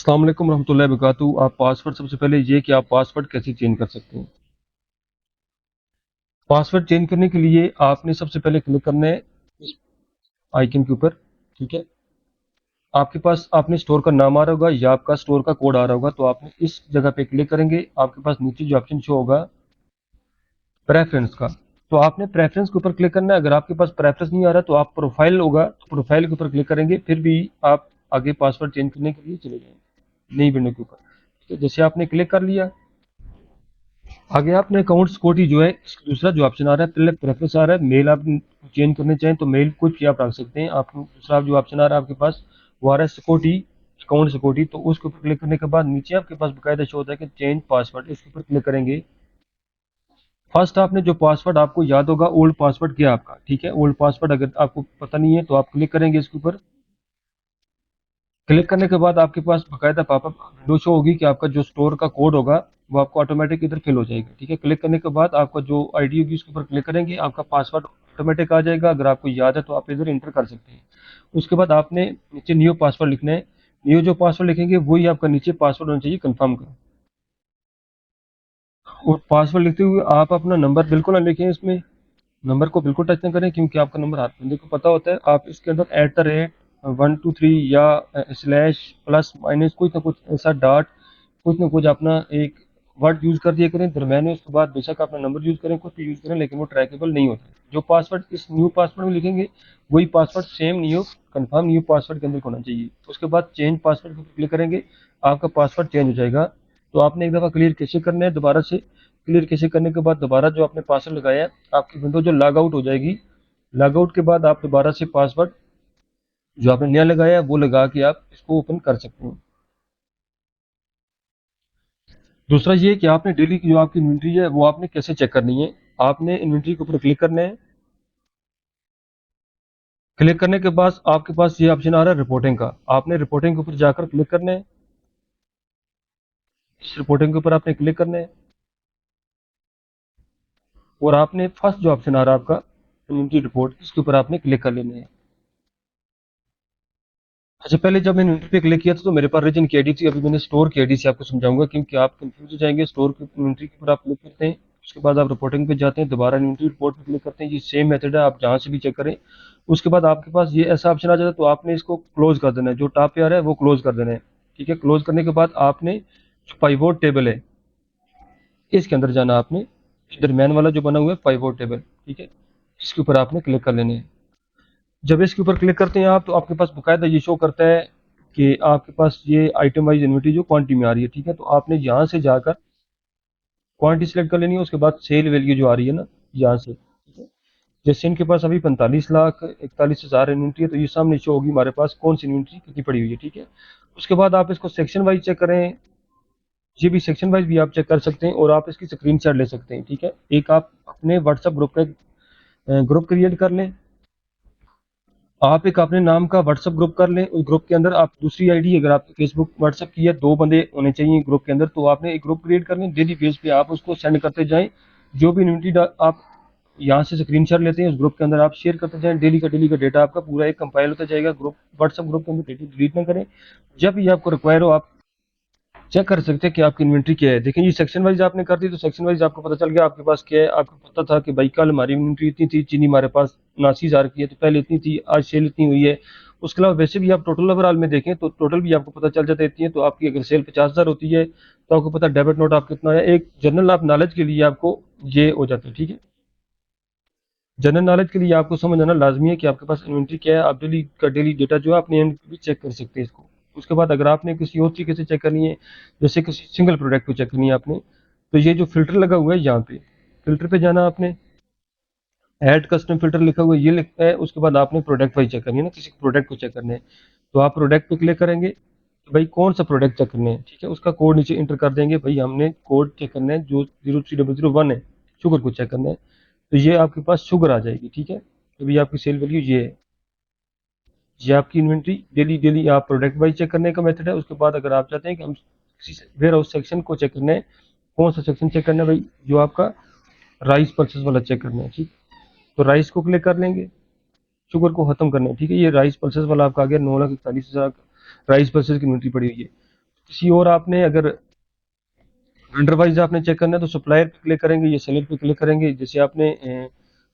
अस्सलाम वालेकुम रहमतुल्लाहि वबरकातुहू। आप पासवर्ड सबसे पहले ये कि आप पासवर्ड कैसे चेंज कर सकते हैं। पासवर्ड चेंज करने के लिए आपने सबसे पहले क्लिक करना है इस आइकन के ऊपर। ठीक है, आपके पास आपने स्टोर का नाम आ रहा होगा या आपका स्टोर का कोड आ रहा होगा, तो आपने इस जगह पे क्लिक करेंगे। आपके पास नीचे जो ऑप्शन शो होगा प्रेफरेंस का, तो आपने प्रेफरेंस के ऊपर क्लिक करना है। अगर आपके पास प्रेफरेंस नहीं आ रहा तो आप प्रोफाइल होगा, तो प्रोफाइल के ऊपर क्लिक करेंगे, फिर भी आप आगे पासवर्ड चेंज करने के लिए चले जाएंगे नई विंडो के ऊपर। तो जैसे आपने क्लिक कर लिया, आगे आपने अकाउंट सिक्योरिटी जो है दूसरा जो ऑप्शन आ रहा है, पहले प्रेफरेंस आ रहा है मेल। आप चेंज करने चाहें तो मेल कुछ भी आप रख सकते हैं। आप दूसरा जो ऑप्शन आ रहा है आपके पास, वो आ रहा है सिक्योरिटी, अकाउंट सिक्योरिटी। तो उसके ऊपर क्लिक करने के बाद नीचे आपके पास बकायदा शो होता है कि चेंज पासवर्ड, इसके ऊपर क्लिक करेंगे। फर्स्ट आपने जो पासवर्ड आपको याद होगा, ओल्ड पासवर्ड क्या है आपका, ठीक है। ओल्ड पासवर्ड अगर आपको पता नहीं है तो आप क्लिक करेंगे इसके ऊपर। क्लिक करने के बाद आपके पास बकायदा पॉपअप विंडो शो होगी कि आपका जो स्टोर का कोड होगा वो आपको ऑटोमेटिक इधर फिल हो जाएगा। ठीक है, क्लिक करने के बाद आपका जो आईडी होगी उसके ऊपर क्लिक करेंगे, आपका पासवर्ड ऑटोमेटिक आ जाएगा। अगर आपको याद है तो आप इधर इंटर कर सकते हैं। उसके बाद आपने नीचे न्यू पासवर्ड लिखना है। न्यू जो पासवर्ड लिखेंगे वही आपका नीचे पासवर्ड होना चाहिए, कंफर्म करो। और पासवर्ड लिखते हुए आप अपना नंबर बिल्कुल ना लिखें इसमें, नंबर को बिल्कुल टच ना करें, क्योंकि आपका नंबर हर बंदे को पता होता है। आप इसके अंदर @123 या स्लैश प्लस माइनस कुछ ना कुछ ऐसा डॉट कुछ ना कुछ अपना एक वर्ड यूज कर दिया करें दरम्यान में। उसके बाद बेशक अपना नंबर यूज करें, कुछ भी यूज करें, लेकिन वो ट्रैकेबल नहीं होता। जो पासवर्ड इस न्यू पासवर्ड में लिखेंगे वही password same new confirm new password के अंदर होना चाहिए। उसके बाद चेंज पासवर्ड पर क्लिक करेंगे, आपका पासवर्ड चेंज हो जाएगा। तो आपने एक दफ़ा क्लियर कैसे करना है, दोबारा से क्लियर कैसे करने के बाद दोबारा जो आपने पासवर्ड लगाया है, आपकी विंडो जो लॉग आउट हो जाएगी। लॉग आउट के बाद आप दोबारा से पासवर्ड जो आपने नया लगाया है वो लगा के आप इसको ओपन कर सकते हैं। दूसरा ये कि आपने डेली की जो आपकी इन्वेंट्री है वो आपने कैसे चेक करनी है। आपने इन्वेंट्री के ऊपर क्लिक करना है। क्लिक करने के बाद आपके पास ये ऑप्शन आ रहा है रिपोर्टिंग का। आपने रिपोर्टिंग के ऊपर जाकर क्लिक करना है। इस रिपोर्टिंग के ऊपर आपने क्लिक करना है और आपने फर्स्ट जो ऑप्शन आ रहा है आपका इन्वेंट्री रिपोर्ट, इसके ऊपर आपने क्लिक कर लेना है। अच्छा, पहले जब मैंने इन्वेंट्री पे क्लिक किया था तो मेरे पास रीजन की आईडी थी। अभी मैंने स्टोर की आईडी से आपको समझाऊंगा, क्योंकि आप कंफ्यूज हो जाएंगे। स्टोर की इन्वेंट्री के ऊपर आप क्लिक करते हैं, उसके बाद आप रिपोर्टिंग पे जाते हैं, दोबारा इन्वेंट्री रिपोर्ट पे क्लिक करते हैं। ये सेम मेथड है, आप जहाँ से भी चेक करें। उसके बाद आपके पास ये ऐसा ऑप्शन आ जाता है, तो आपने इसको क्लोज कर देना है। जो टॉप पे आ रहा है वो क्लोज कर देना है। ठीक है, क्लोज करने के बाद आपने जो पाइवोट टेबल है इसके अंदर जाना आपने, दरम्यान वाला जो बना हुआ है पाइवोट टेबल, ठीक है, इसके ऊपर आपने क्लिक कर लेने हैं। जब इसके ऊपर क्लिक करते हैं आप, तो आपके पास बकायदा ये शो करता है कि आपके पास ये आइटम वाइज इन्वेंटरी जो क्वांटिटी में आ रही है। ठीक है, तो आपने यहाँ से जाकर क्वांटिटी सेलेक्ट कर लेनी है। उसके बाद सेल वैल्यू जो आ रही है ना, यहाँ से, ठीक है। जैसे इनके पास अभी 45,41,000 इन्वेंट्री है, तो ये सामने शो होगी हमारे पास कौन सी इन्वेंट्री कितनी पड़ी हुई है। ठीक है, उसके बाद आप इसको सेक्शन वाइज चेक करें। ये भी सेक्शन वाइज भी आप चेक कर सकते हैं और आप इसकी स्क्रीनशॉट ले सकते हैं। ठीक है, एक आप अपने व्हाट्सएप ग्रुप का ग्रुप क्रिएट कर लें। आप एक अपने नाम का व्हाट्सएप ग्रुप कर लें। उस ग्रुप के अंदर आप दूसरी आईडी, अगर आप फेसबुक व्हाट्सएप की है, दो बंदे होने चाहिए ग्रुप के अंदर, तो आपने एक ग्रुप क्रिएट कर लें। डेली बेस पे आप उसको सेंड करते जाएं। जो भी इन्वेंट्री आप यहाँ से स्क्रीनशॉट लेते हैं उस ग्रुप के अंदर आप शेयर करते जाएं। डेली का डेटा आपका पूरा एक कंपाइल होता जाएगा। ग्रुप व्हाट्सएप ग्रुप के अंदर डेटा डिलीट ना करें। जब भी आपको रिक्वायर हो आप चेक कर सकते हैं कि आपकी इन्वेंट्री क्या है। देखिए, ये सेक्शन वाइज आपने कर दी तो सेक्शन वाइज आपको पता चल गया आपके पास क्या है। आपको पता था कि भाई कल हमारी इन्वेंट्री इतनी थी, चीनी हमारे पास 79,000 की है, तो पहले इतनी थी, आज सेल इतनी हुई है। उसके अलावा वैसे भी आप टोटल ओवरऑल में देखें तो टोटल भी आपको पता चल जाता है इतनी है। तो आपकी अगर सेल 50,000 होती है तो आपको पता डेबिट नोट आप कितना है। एक जनरल आप नॉलेज के लिए आपको ये हो जाता है। ठीक है, जनरल नॉलेज के लिए आपको समझ आना लाजमी है कि आपके पास इन्वेंट्री क्या है। आप डेली का डेली डेटा जो है अपने एंड भी चेक कर सकते हैं इसको। उसके बाद अगर आपने किसी और तरीके से चेक करनी है, जैसे किसी सिंगल प्रोडक्ट को चेक करनी है आपने, तो ये जो फिल्टर लगा हुआ है यहाँ पे, फिल्टर पे जाना आपने। ऐड कस्टम फिल्टर लिखा हुआ है, ये लिखता है। उसके बाद आपने प्रोडक्ट वाइज चेक करनी है ना, किसी प्रोडक्ट को चेक करना है, तो आप प्रोडक्ट पे क्लिक करेंगे कि भाई कौन सा प्रोडक्ट चेक करना है। ठीक है, उसका कोड नीचे इंटर कर देंगे। भाई हमने कोड चेक करना है जो 03001 है, शुगर को चेक करना है। तो ये आपके पास शुगर आ जाएगी। ठीक है, तो भी आपकी सेल वैल्यू ये है। ये आपकी इन्वेंट्री डेली डेली आप प्रोडक्ट वाइज चेक करने का मेथड है। उसके बाद अगर आप चाहते हैं कि हम किसी वेयर हाउस सेक्शन को चेक करना है, कौन सा सेक्शन चेक करना है, भाई जो आपका राइस पल्सेस वाला चेक करना है। ठीक, तो राइस को क्लिक कर लेंगे, शुगर को खत्म करना है। ठीक है, ये राइस पल्सेस वाला आपका आ गया, 9,41,000 राइस पल्सेस की इन्वेंट्री पड़ी हुई है। किसी और आपने अगर वेंडर वाइज आपने चेक करना है तो सप्लायर पे क्लिक करेंगे या सेलर पे क्लिक करेंगे। जैसे आपने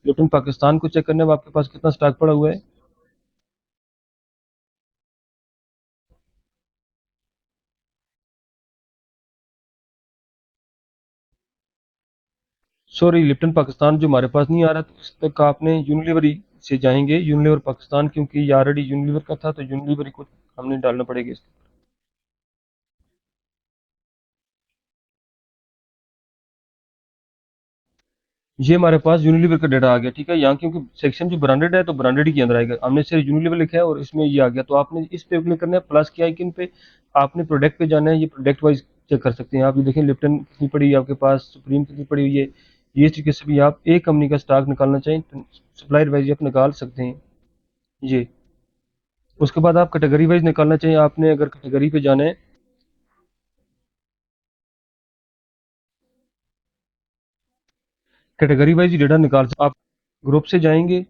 लिप्टन पाकिस्तान को चेक करना है, आपके पास कितना स्टॉक पड़ा हुआ है। सॉरी, लिप्टन पाकिस्तान जो हमारे पास नहीं आ रहा, तो इस तक आपने यूनिलीवर से जाएंगे, यूनिलीवर पाकिस्तान, क्योंकि ये ऑलरेडी यूनिलीवर का था तो यूनिलीवर को हमने डालना पड़ेगा इसको। ये हमारे पास यूनिलीवर का डेटा आ गया, ठीक है। यहाँ क्योंकि सेक्शन जो ब्रांडेड है तो ब्रांडेड ही के अंदर आएगा, हमने सिर्फ यूनिलीवर लिखा है और इसमें ये आ गया, तो आपने इस पे क्लिक करना है, प्लस के आइकन पे आपने प्रोडक्ट पे जाना है। ये प्रोडक्ट वाइज चेक कर सकते हैं आप। ये देखें लिप्टन कितनी पड़ी है आपके पास, सुप्रीम कितनी पड़ी हुई है। ये इस तरीके से भी आप एक कंपनी का स्टॉक निकालना चाहें तो सप्लायर वाइज आप निकाल सकते हैं। ये उसके बाद आप कैटेगरी वाइज निकालना चाहिए, आपने अगर कैटेगरी पे जाना है, कैटेगरी वाइज डेटा निकाल सकते आप। ग्रुप से जाएंगे,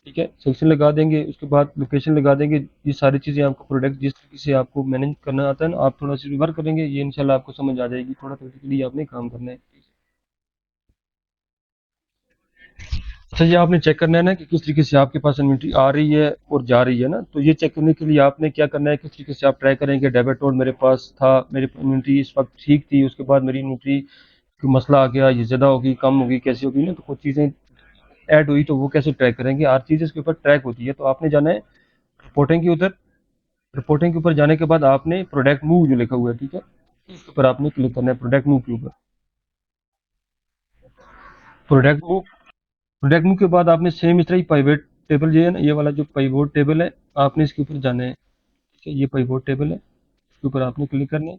ठीक है, सेक्शन लगा देंगे, उसके बाद लोकेशन लगा देंगे। ये सारी चीज़ें आपको प्रोडक्ट जिस तरीके से आपको मैनेज करना आता है ना, आप थोड़ा सी वर्क करेंगे, ये इंशाल्लाह आपको समझ आ जाएगी। थोड़ा प्रैक्टिकली आपने काम करना है। अच्छा, ये आपने चेक करना है ना कि किस तरीके से आपके पास इन्वेंट्री आ रही है और जा रही है ना, तो ये चेक करने के लिए आपने क्या करना है, किस तरीके से आप ट्राई करेंगे। डेबिट नोट मेरे पास था, मेरी इन्वेंट्री इस वक्त ठीक थी, उसके बाद मेरी इन्वेंट्री कोई मसला आ गया, ये ज़्यादा होगी कम होगी कैसी होगी ना, तो कुछ चीज़ें ऐड हुई तो वो कैसे ट्रैक करेंगे। हर चीज़ इसके ऊपर ट्रैक होती है। तो आपने जाना है रिपोर्टिंग के उधर, रिपोर्टिंग के ऊपर जाने के बाद आपने प्रोडक्ट मूव जो लिखा हुआ है, ठीक है, इसके ऊपर आपने क्लिक करना है, प्रोडक्ट मूव के ऊपर। प्रोडक्ट मूव, प्रोडक्ट मूव के बाद आपने सेम इस तरह ही पाइवट टेबल जो है ना, ये वाला जो पाइवट टेबल है, आपने इसके ऊपर जाना है, ठीक है। ये पाइवट टेबल है, इसके ऊपर आपने क्लिक करना है।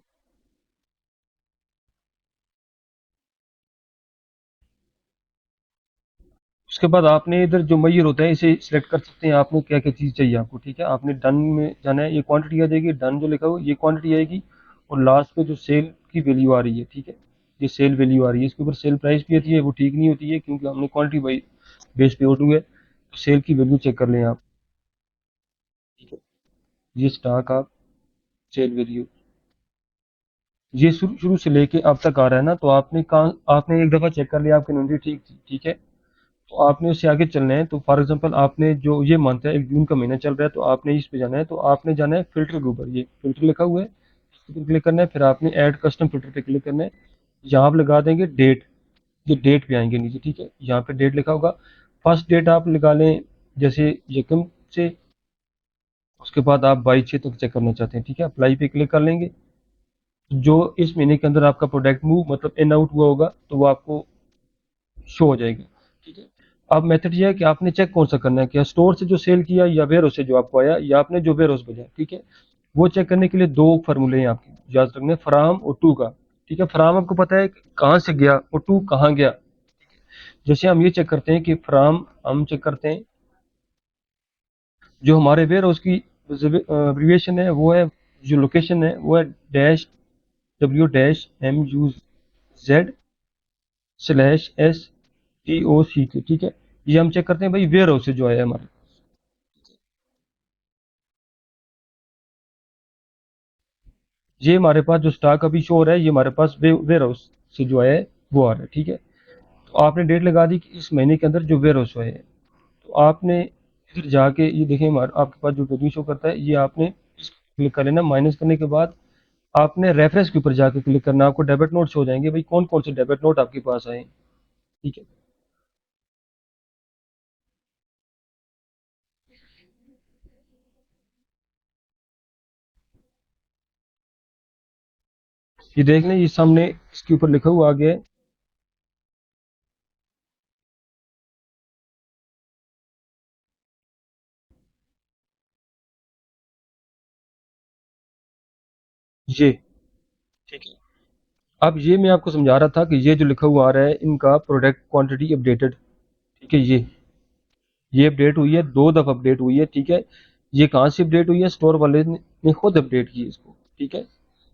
उसके बाद आपने इधर जो मैयर होता है इसे सिलेक्ट कर सकते हैं, आपने क्या क्या चीज़ चाहिए आपको, ठीक है। आपने डन में जाना है, ये क्वांटिटी आ जाएगी, डन जो लिखा हुआ है ये क्वांटिटी आएगी। और लास्ट पे जो सेल की वैल्यू आ रही है, ठीक है, ये सेल वैल्यू आ रही है, इसके ऊपर सेल प्राइस भी आती है, वो ठीक नहीं होती है क्योंकि हमने क्वांटिटी बाई बेस पे ऑर्डर हुआ है, तो सेल की वैल्यू चेक कर लें आप, ठीक है। ये स्टॉक आप, सेल वैल्यू, ये शुरू शुरू से लेके अब तक आ रहा है ना, तो आपने कहाँ, आपने एक दफ़ा चेक कर लिया आपकी इन्वेंटरी ठीक थी, ठीक है, तो आपने उससे आगे चलना है। तो फॉर एग्जांपल आपने जो ये मंथ है, एक जून का महीना चल रहा है, तो आपने इस पे जाना है, तो आपने जाना है फिल्टर के ऊपर, ये फिल्टर लिखा हुआ है, इसके ऊपर क्लिक करना है, फिर आपने ऐड कस्टम फिल्टर पे क्लिक करना है। यहाँ आप लगा देंगे डेट, ये डेट पे आएंगे नीचे, ठीक है, यहाँ पे डेट लिखा होगा, फर्स्ट डेट आप लगा लें जैसे यकम से, उसके बाद आप 22/6 तक चेक करना चाहते हैं, ठीक है, अप्लाई पे क्लिक कर लेंगे। जो इस महीने के अंदर आपका प्रोडक्ट मूव मतलब इन आउट हुआ होगा तो वो आपको शो हो जाएगा, ठीक है। अब मेथड ये है कि आपने चेक कौन सा करना है, क्या स्टोर से जो सेल किया या वेयर हाउस से जो आपको आया या आपने जो वेयर हाउस भेजा, ठीक है। वो चेक करने के लिए दो फार्मूले हैं आपके याद रखने, फ्राम और टू का, ठीक है। फ्राम आपको पता है कि कहाँ से गया और टू कहाँ गया। जैसे हम ये चेक करते हैं कि फ्राम हम चेक करते हैं, जो हमारे वेयर हाउस की एब्रीविएशन है वो है, जो लोकेशन है वो है डैश W-MUZ /STOCK, ठीक है। ये हम चेक करते हैं भाई वेयर हाउस से जो आया हमारे, ये हमारे पास जो स्टॉक अभी शो हो रहा है, ये हमारे पास वेयर हाउस से जो आया है वो आ रहा है, ठीक है। तो आपने डेट लगा दी कि इस महीने के अंदर जो वेयर हाउस हुआ है, तो आपने इधर जाके ये देखें हमारे आपके पास जो वेन्यू शो करता है, ये आपने क्लिक कर लेना। माइनस करने के बाद आपने रेफरेंस के ऊपर जाके क्लिक करना, आपको डेबिट नोट्स हो जाएंगे भाई, कौन कौन से डेबिट नोट आपके पास आए, ठीक है। ये देख लें, ये सामने इसके ऊपर लिखा हुआ आ गया है, ये, ठीक है। अब ये मैं आपको समझा रहा था कि ये जो लिखा हुआ आ रहा है इनका प्रोडक्ट क्वांटिटी अपडेटेड, ठीक है। ये अपडेट हुई है, दो दफा अपडेट हुई है, ठीक है। ये कहाँ से अपडेट हुई है, स्टोर वाले ने खुद अपडेट की इसको, ठीक है।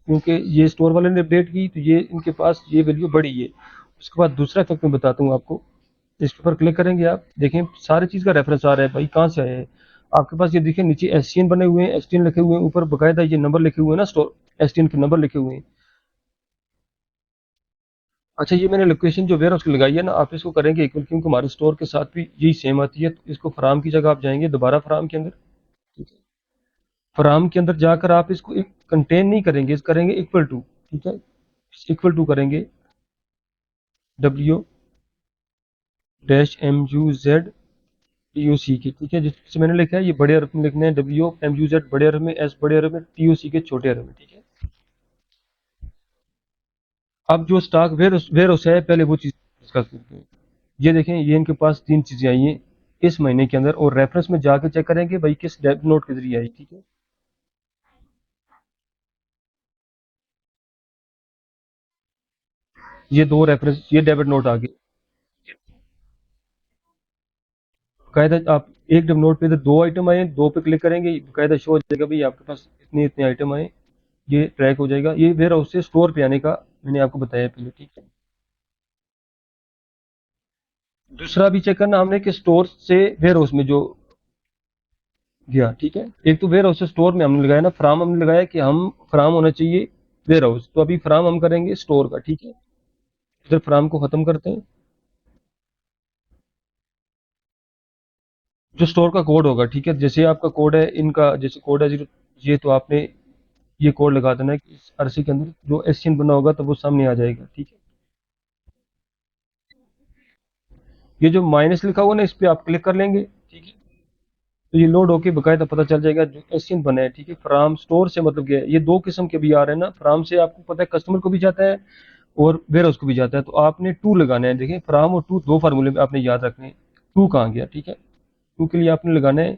क्योंकि ये स्टोर वाले ने अपडेट की तो ये इनके पास ये वैल्यू बढ़ी है। उसके बाद दूसरा फैक्ट मैं बताता हूँ आपको, इसके ऊपर क्लिक करेंगे आप देखें सारी चीज़ का रेफरेंस आ रहा है भाई, कहाँ से आया है आपके पास। ये देखिए नीचे एससीएन बने हुए हैं, एसटीएन लिखे हुए हैं, ऊपर बकायदा ये नंबर लिखे हुए हैं ना स्टोर, एसटीएन के नंबर लिखे हुए हैं। अच्छा, ये मैंने लोकेशन जो वेयर हाउस की लगाई है ना, आप इसको करेंगे इक्वल, क्योंकि हमारे स्टोर के साथ भी यही सेम आती है। तो इसको फ्राम की जगह आप जाएंगे दोबारा फ्राम के अंदर, ठीक है। फ्राम के अंदर जाकर आप इसको एक कंटेन नहीं करेंगे, इस करेंगे इक्वल टू, ठीक है। इक्वल टू करेंगे W dash M U Z T O C K, ठीक है। जिससे मैंने लिखा है ये बड़े अरब में लिखना है, डब्ल्यू एम यू जेड बड़े अरब में, एस बड़े अरब में, टी ओ सी के छोटे अरब में, ठीक है। अब जो स्टॉक वेयर हाउस है, पहले वो चीज डिस्कस करते हैं। ये देखें, ये इनके पास तीन चीजें आई हैं इस महीने के अंदर, और रेफरेंस में जाके चेक करेंगे भाई किस डेबिट नोट के जरिए आई, ठीक है। ये दो रेफरेंस, ये डेबिट नोट आ गए। कायदा आप एक डेबिट नोट पे इधर दो आइटम आए, दो पे क्लिक करेंगे, कायदा शो हो जाएगा भाई आपके पास इतने इतने आइटम आए। ये ट्रैक हो जाएगा। ये वेयर हाउस से स्टोर पे आने का मैंने आपको बताया पहले, ठीक है। दूसरा भी चेक करना हमने कि स्टोर से वेयर हाउस में जो गया, ठीक है। एक तो वेयर हाउस से स्टोर में हमने लगाया ना, फ्राम हमने लगाया कि हम फ्राम होना चाहिए वेयर हाउस, तो अभी फ्राम हम करेंगे स्टोर का, ठीक है। इधर फ्राम को खत्म करते हैं। जो स्टोर का कोड होगा, ठीक है, जैसे आपका कोड है इनका, जैसे कोड है जीरो, ये तो आपने ये कोड लगा देना है कि इस अरसे के अंदर जो एसचिन बना होगा तो वो सामने आ जाएगा, ठीक है। ये जो माइनस लिखा हुआ ना, इस पे आप क्लिक कर लेंगे, ठीक है। तो ये लोड होके बकायदा पता चल जाएगा जो एसचिन बना है, ठीक है। फ्राम स्टोर से मतलब क्या है, ये दो किस्म के भी आ रहे हैं ना। फ्राम से आपको पता है कस्टमर को भी जाता है और वेयर हाउस को भी जाता है, तो आपने टू लगाना है। देखिए, फ्राम और टू दो फार्मूले में आपने याद रखने हैं। टू कहाँ गया, ठीक है। टू के लिए आपने लगाना है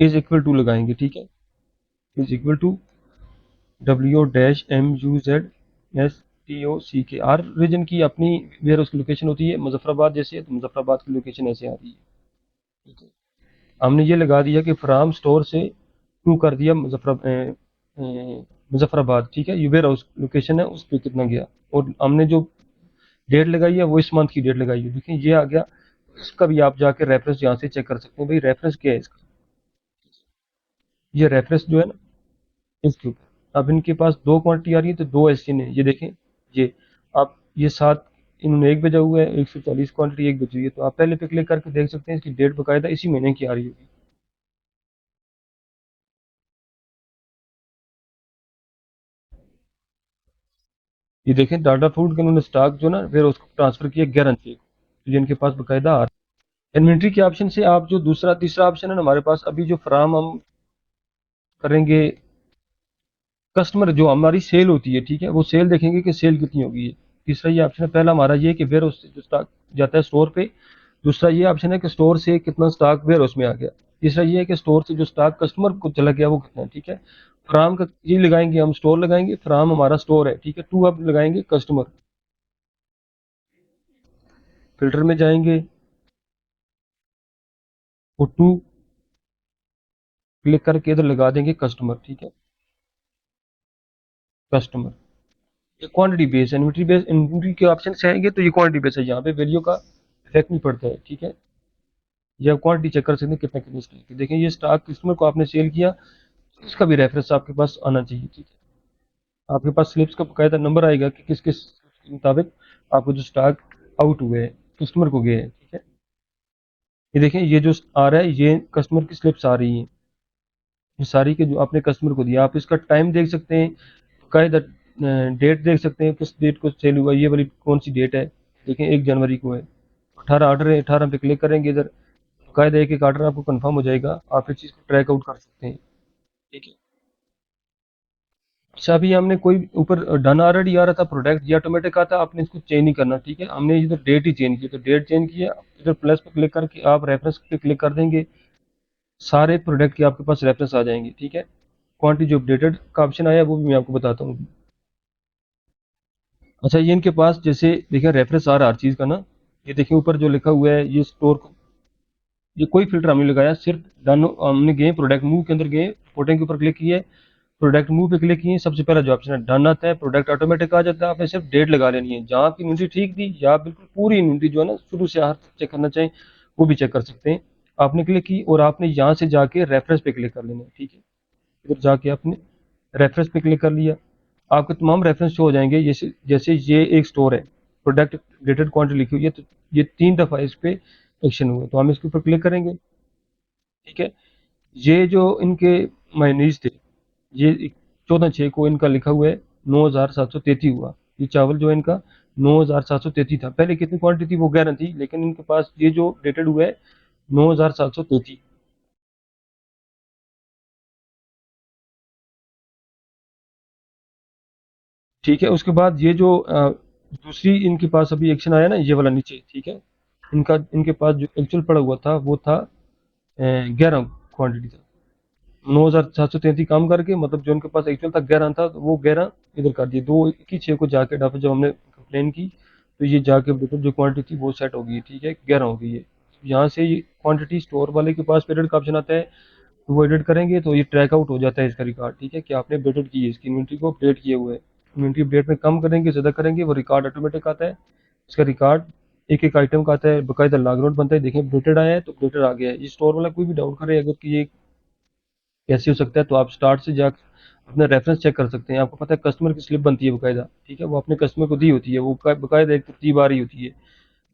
इज इक्वल टू लगाएंगे, ठीक है। Is equal to W dash M U Z S T O C K. R reason की अपनी वेयर हाउस की लोकेशन होती है, मुजफ्फराबाद जैसे है तो मुजफ्फराबाद की लोकेशन ऐसे आ रही है, ठीक है। हमने ये लगा दिया कि फ्राम स्टोर से टू कर दिया मुजफ्फराबाद, ठीक है। ये वेयर हाउस लोकेशन है, उस पर कितना गया, और हमने जो डेट लगाई है वो इस मंथ की डेट लगाई है, देखिए ये आ गया। इसका भी आप जाके रेफरेंस यहाँ से चेक कर सकते हैं भाई, रेफरेंस क्या है इसका। ये रेफरेंस जो है ना, इसके ऊपर अब इनके पास दो क्वांटिटी आ रही है तो दो एसचिन है, ये देखें। ये आप ये सात, इन्होंने एक भेजा हुआ है, 140 क्वांटिटी एक भेजी हुई है, तो आप पहले पे क्लिक करके देख सकते हैं इसकी डेट बकायदा इसी महीने की आ रही होगी। ये देखें, टाटा फूड के उन्होंने स्टॉक जो ना फिर उसको ट्रांसफर किया 11 को, तो ये इनके पास बकायदा आ रहा है। इन्वेंट्री के ऑप्शन से आप जो दूसरा तीसरा ऑप्शन है ना हमारे पास, अभी जो फ्राम हम करेंगे कस्टमर, जो हमारी सेल होती है, ठीक है, वो सेल देखेंगे कि सेल कितनी होगी। तीसरा ये ऑप्शन है। पहला हमारा ये है कि वेयर हाउस से जो स्टॉक जाता है स्टोर पे। दूसरा ये ऑप्शन है कि स्टोर से कितना स्टॉक वेयर हाउस में आ गया। तीसरा ये है कि स्टोर से जो स्टॉक कस्टमर को चला गया वो कितना है, ठीक है। फ्राम का ये लगाएंगे हम, स्टोर लगाएंगे, फ्राम हमारा स्टोर है, ठीक है। टू अब लगाएंगे कस्टमर। फिल्टर में जाएंगे और टू क्लिक करके इधर लगा देंगे कस्टमर, ठीक है। कस्टमर, ये क्वांटिटी बेस है, इन्वेंट्री बेस, इन्वेंट्री के ऑप्शन से आएंगे तो ये क्वांटिटी बेस है, यहाँ पे वैल्यू का इफेक्ट नहीं पड़ता है, ठीक है। ये आप क्वांटिटी चेक कर सकते हैं कितना कितने स्टॉक की। देखें, ये स्टॉक कस्टमर को आपने सेल किया, इसका भी रेफरेंस आपके पास आना चाहिए, ठीक है। आपके पास स्लिप्स का बकायदा नंबर आएगा कि किस किस के मुताबिक आपको जो स्टॉक आउट हुए हैं कस्टमर को गए हैं, ठीक है। ये देखें, ये जो आ रहा है ये कस्टमर की स्लिप्स आ रही हैं, ये सारी के जो आपने कस्टमर को दिया। आप इसका टाइम देख सकते हैं, बकायदा डेट देख सकते हैं, किस डेट को सेल हुआ, ये वाली कौन सी डेट है। देखें, 1 जनवरी को है, 18 ऑर्डर है, 18 पे क्लिक करेंगे इधर, बकायदा एक एक ऑर्डर आपको कंफर्म हो जाएगा, आप इस चीज़ को ट्रैक आउट कर सकते हैं, ठीक है। अच्छा, अभी हमने कोई ऊपर डन ऑलरेडी आ रहा था प्रोडक्ट, ये ऑटोमेटिक आता है, आपने इसको चेंज नहीं करना, ठीक है। हमने इधर डेट ही चेंज की, तो डेट चेंज किया, इधर प्लस पे क्लिक करके आप रेफरेंस पे क्लिक कर देंगे, सारे प्रोडक्ट के आपके पास रेफरेंस आ जाएंगे, ठीक है। क्वांटिटी जो अपडेटेड का ऑप्शन आया वो भी मैं आपको बताता हूँ। अच्छा, ये इनके पास जैसे देखिए रेफरेंस आ रहा है हर चीज़ का ना। ये देखिए ऊपर जो लिखा हुआ है, ये स्टोर, ये कोई फिल्टर हमने लगाया, सिर्फ डन हमने गए प्रोडक्ट मूव के अंदर गए, फोटो के ऊपर क्लिक किए, प्रोडक्ट मूव पे क्लिक किए, सबसे पहला जो ऑप्शन है डन आता है, प्रोडक्ट ऑटोमेटिक आ जाता है। आपने सिर्फ डेट लगा लेनी है, जहाँ आपकी इन्वेंट्री ठीक थी या बिल्कुल पूरी इन्वेंट्री जो है ना शुरू से आखिर तक चेक करना चाहें वो भी चेक कर सकते हैं। आपने क्लिक की और आपने यहाँ से जाके रेफरेंस पे क्लिक कर लेना है, ठीक है। इधर जाके आपने रेफरेंस पे क्लिक कर लिया, आपके तमाम रेफरेंस शो हो जाएंगे। जैसे जैसे ये एक स्टोर है, प्रोडक्ट डेटेड क्वांटिटी लिखी हुई है, तो ये 3 दफ़ा इस पे एक्शन हुए, तो हम इसके ऊपर क्लिक करेंगे, ठीक है। ये जो इनके मायनीज थे, ये 14/6 को इनका लिखा हुआ है 9,733 हुआ। ये चावल जो है इनका 9,733 था। पहले कितनी क्वांटिटी थी वो 11 थी, लेकिन इनके पास ये जो डेटेड हुआ है 9,733। ठीक है। उसके बाद ये जो दूसरी इनके पास अभी एक्शन आया ना, ये वाला नीचे, ठीक है। इनका इनके पास जो एक्चुअल पड़ा हुआ था वो था 11 क्वांटिटी था। 9,733 काम करके, मतलब जो इनके पास एक्चुअल था 11 था, तो वो 11 इधर कर दिए। 2 21/6 को जाके डाफे जब हमने कंप्लेन की, तो ये जाके बिल्कुल जो क्वांटिटी थी वो सेट हो गई, ठीक है, 11 हो गई है। यहाँ से ये क्वांटिटी स्टोर वाले के पास पीरियड का ऑप्शन आता है, तो वो एडिट करेंगे तो ये ट्रैक आउट हो जाता है इसका रिकॉर्ड, ठीक है, कि आपने अपडेटेड की है, इसकी इन्वेंट्री को अपडेट किए हुए है। इन्वेंट्री अपडेट में कम करेंगे, ज़्यादा करेंगे, वो रिकॉर्ड ऑटोमेटिक आता है। इसका रिकॉर्ड एक एक आइटम का आता है, बाकायदा लॉग नोट बनता है, देखें अपडेटेड आया है तो अपडेटेड आ गया है। ये स्टोर वाला कोई भी डाउट करे अगर कि ये कैसे हो सकता है, तो आप स्टार्ट से जा अपना रेफरेंस चेक कर सकते हैं। आपको पता है कस्टमर की स्लिप बनती है बाकायदा, ठीक है, वो अपने कस्टमर को दी होती है, वो बाकायदा एक तरतीब आ रही होती है।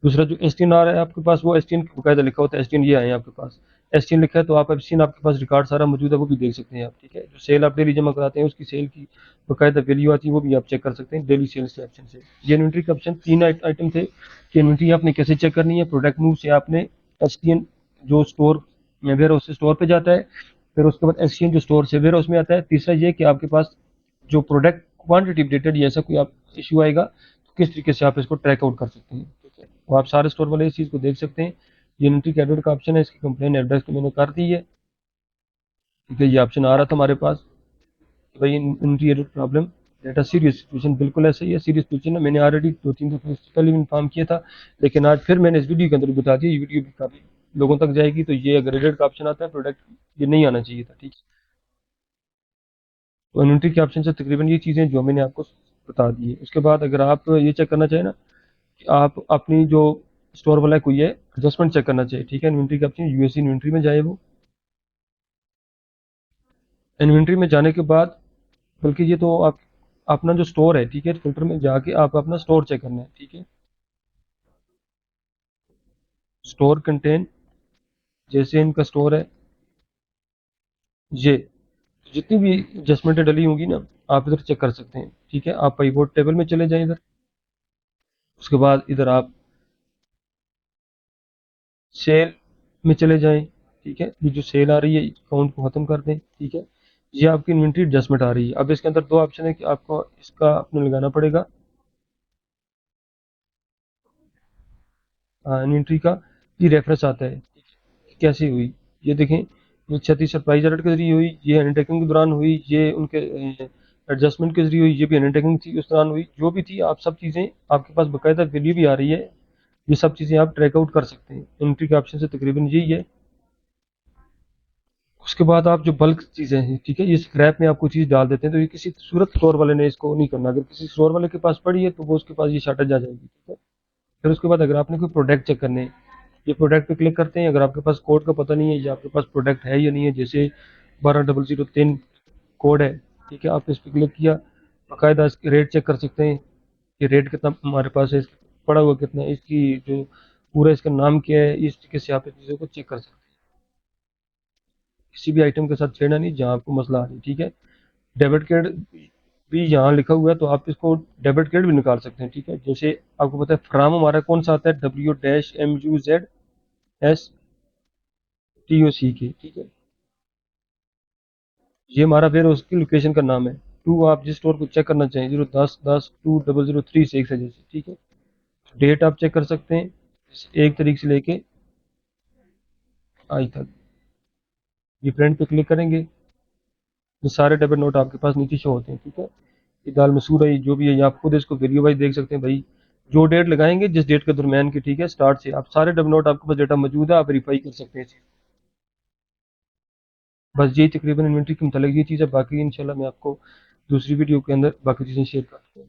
दूसरा जो एस टी एन आ रहा है आपके पास, वो एस टी एन बाकायदा लिखा होता है, एस टी एन ये आए हैं आपके पास, एस टी एन लिखा है तो आप एस टी एन आपके पास रिकॉर्ड सारा मौजूद है, वो भी देख सकते हैं आप, ठीक है। जो सेल आप डेली जमा कराते हैं उसकी सेल की बाकायदा वैल्यू आती है, वो भी आप चेक कर सकते हैं डेली सेल्स के ऑप्शन से। ये इन्वेंट्री के ऑप्शन 3 आइटम थे कि इन्वेंट्री आपने कैसे चेक करनी है। प्रोडक्ट मूव से आपने एस टी एन जो स्टोर वेयर हाउस से स्टोर पे जाता है, फिर उसके बाद एक्सचेंज जो स्टोर से वेयर हाउस में आता है। तीसरा ये कि आपके पास जो प्रोडक्ट क्वांटिटी अपडेटेड या ऐसा कोई आप इशू आएगा तो किस तरीके से आप इसको ट्रैक आउट कर सकते हैं, ठीक है। वो आप सारे स्टोर वाले इस चीज़ को देख सकते हैं। ये यूनिटी कैडेट का ऑप्शन है, इसकी कंप्लेन एड्रेस तो मैंने कर दी है, ठीक है। ये ऑप्शन आ रहा था हमारे पास कि भाई unity edit problem data serious situation, बिल्कुल ऐसा ही है, सीरियस सिचुएशन है। मैंने ऑलरेडी 2 3 दफा इससे पहले भी इन्फॉर्म किया था, लेकिन आज फिर मैंने इस वीडियो के अंदर भी बता दिया। ये वीडियो भी काफी लोगों तक जाएगी, तो ये अगर एडिट का ऑप्शन आता है प्रोडक्ट, ये नहीं आना चाहिए था, ठीक है। तो इन्वेंट्री के ऑप्शन से तकरीबन ये चीज़ें जो मैंने आपको बता दी है। उसके बाद अगर आप ये चेक करना चाहें ना कि आप अपनी जो स्टोर वाला कोई है एडजस्टमेंट चेक करना चाहिए, ठीक है। इन्वेंट्री के ऑप्शन यूएससी इन्वेंट्री में जाए वो, इन्वेंट्री में जाने के बाद, बल्कि ये तो आप अपना जो स्टोर है, ठीक है, फिल्टर में जाके आप अपना स्टोर चेक करना है, ठीक है। स्टोर कंटेन, जैसे इनका स्टोर है ये, जितनी भी एडजस्टमेंटें डली होंगी ना, आप इधर चेक कर सकते हैं, ठीक है। आप पाइवोट टेबल में चले जाएं इधर, उसके बाद इधर आप सेल में चले जाएं, ठीक है। ये जो सेल आ रही है अकाउंट को खत्म कर दें, ठीक है। ये आपकी इन्वेंट्री एडजस्टमेंट आ रही है। अब इसके अंदर 2 ऑप्शन है कि आपको इसका अपने लगाना पड़ेगा इन्वेंट्री का, ये रेफरेंस आता है, कैसे हुई, ये देखें। ये क्षति सरप्राइज अलर्ट के जरिए हुई, ये अंडरटेकिंग के दौरान हुई, ये उनके एडजस्टमेंट के जरिए हुई, ये भी अंडरटेकिंग थी उस दौरान हुई, जो भी थी आप सब चीज़ें आपके पास बाकायदा वैल्यू भी आ रही है। ये सब चीज़ें आप ट्रैक आउट कर सकते हैं एंट्री के ऑप्शन से, तकरीबन यही है। उसके बाद आप जो बल्क चीज़ें हैं, ठीक है, ये स्क्रैप में आपको चीज़ डाल देते हैं, तो ये किसी सूरत स्टोर वाले ने इसको नहीं करना। अगर किसी स्टोर वाले के पास पड़ी है तो वो उसके पास ये शार्टेज आ जाएगी, ठीक है। फिर उसके बाद अगर आपने कोई प्रोडक्ट चेक करने हैं, ये प्रोडक्ट पे क्लिक करते हैं। अगर आपके पास कोड का पता नहीं है या आपके पास प्रोडक्ट है या नहीं है, जैसे 12,003 कोड है, ठीक है, आपने इस पर क्लिक किया, बाकायदा इसकी रेट चेक कर सकते हैं कि रेट कितना हमारे पास है, इसका पड़ा हुआ कितना है, इसकी जो पूरा इसका नाम क्या है, इस तरीके से आप इस चीज़ों को चेक कर सकते हैं। किसी भी आइटम के साथ छेड़ना नहीं जहाँ आपको मसला आ रही है, ठीक है। डेबिट कार्ड भी यहाँ लिखा हुआ है, तो आप इसको डेबिट कार्ड भी निकाल सकते हैं, ठीक है। जैसे आपको पता है फ्राम हमारा कौन सा आता है, WMUZSTOCK, ठीक है। ये हमारा वेयर हाउस की लोकेशन का नाम है। टू आप जिस स्टोर को चेक करना चाहें, 01010 2003 से जैसे, ठीक है। डेट आप चेक कर सकते हैं, 1 तारीख से लेके आज तक। ये प्रिंट पे क्लिक करेंगे, ये सारे डेबिट नोट आपके पास नीचे शो होते हैं, ठीक है। ये दाल मसूर है, जो भी है, ये आप खुद इसको वैल्यू वाइज देख सकते हैं भाई। जो डेट लगाएंगे जिस डेट के दरमियान की, ठीक है, स्टार्ट से आप सारे डेबिट नोट आपके पास डेटा मौजूद है, आप वेरीफाई कर सकते हैं इसे। बस यही तकरीबन इन्वेंट्री के मतलब ये चीज़ है। बाकी इंशाल्लाह मैं आपको दूसरी वीडियो के अंदर बाकी चीज़ें शेयर करता हूँ।